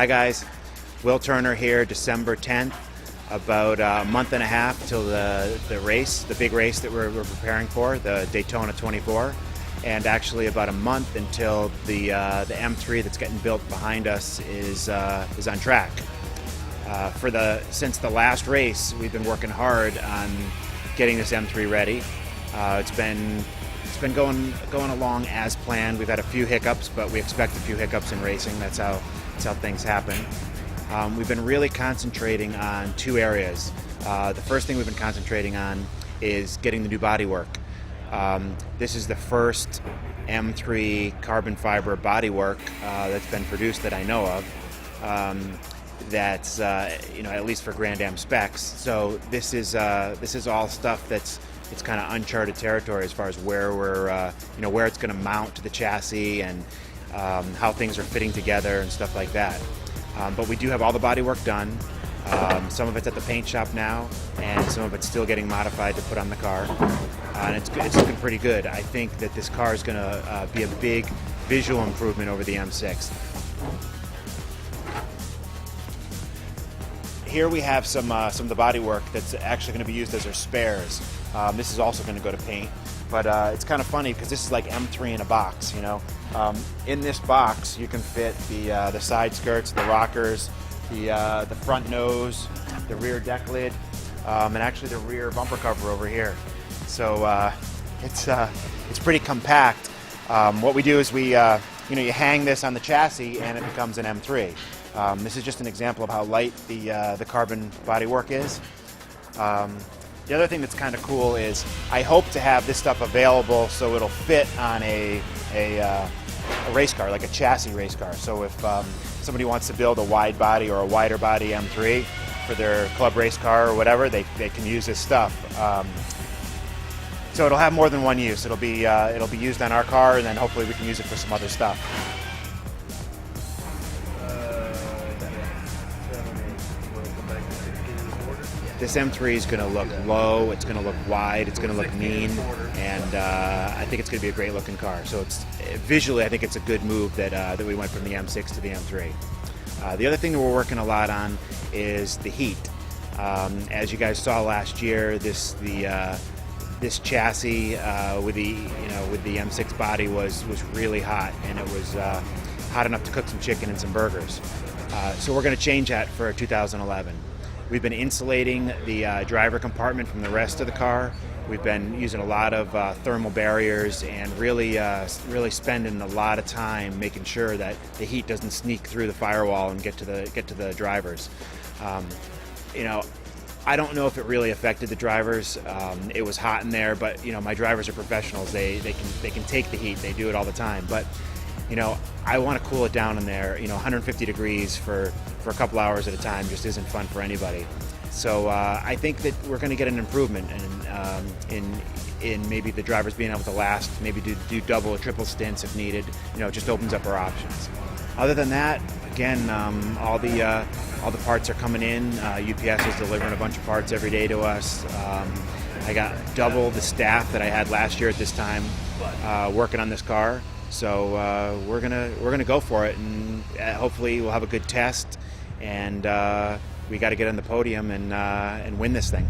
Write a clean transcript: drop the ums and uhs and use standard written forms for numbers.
Hi guys, Will Turner here, December 10th, about a month and a half till the race, the big race that we're preparing for, the Daytona 24, and actually about a month until the M3 that's getting built behind us is on track. Since the last race, we've been working hard on getting this M3 ready. It's been going along as planned. We've had a few hiccups, but we expect a few hiccups in racing. That's how things happen. We've been really concentrating on two areas. The first thing we've been concentrating on is getting the new bodywork. This is the first M3 carbon fiber bodywork that's been produced that I know of. That's at least for Grand Am specs. So this is all stuff it's kind of uncharted territory as far as where we're where it's going to mount to the chassis and how things are fitting together and stuff like that. But we do have all the bodywork done. Some of it's at the paint shop now, and some of it's still getting modified to put on the car. And it's looking pretty good. I think that this car is going to be a big visual improvement over the M6. Here we have some of the bodywork that's actually going to be used as our spares. This is also going to go to paint, but it's kind of funny because this is like M3 in a box. In this box you can fit the side skirts, the rockers, the front nose, the rear deck lid, and actually the rear bumper cover over here. So it's pretty compact. What we do is we you hang this on the chassis and it becomes an M3. This is just an example of how light the carbon bodywork is. The other thing that's kind of cool is I hope to have this stuff available so it'll fit on a race car, like a chassis race car. So if somebody wants to build a wide body or a wider body M3 for their club race car or whatever, they can use this stuff. So it'll have more than one use. It'll be used on our car, and then hopefully we can use it for some other stuff. This M3 is going to look low, it's going to look wide, it's going to look mean, and I think it's going to be a great looking car. So visually, I think it's a good move that we went from the M6 to the M3. The other thing that we're working a lot on is the heat. As you guys saw last year, this chassis with the M6 body was really hot, and it was hot enough to cook some chicken and some burgers. So we're going to change that for 2011. We've been insulating the driver compartment from the rest of the car. We've been using a lot of thermal barriers and really spending a lot of time making sure that the heat doesn't sneak through the firewall and get to the drivers. I don't know if it really affected the drivers. It was hot in there, but my drivers are professionals. They can take the heat. They do it all the time. But I want to cool it down in there. 150 degrees for a couple hours at a time just isn't fun for anybody. So I think that we're going to get an improvement in maybe the drivers being able to last, maybe do double or triple stints if needed. It just opens up our options. Other than that, again, all the parts are coming in. UPS is delivering a bunch of parts every day to us. I got double the staff that I had last year at this time working on this car. So we're gonna go for it, and hopefully we'll have a good test. And we got to get on the podium and win this thing.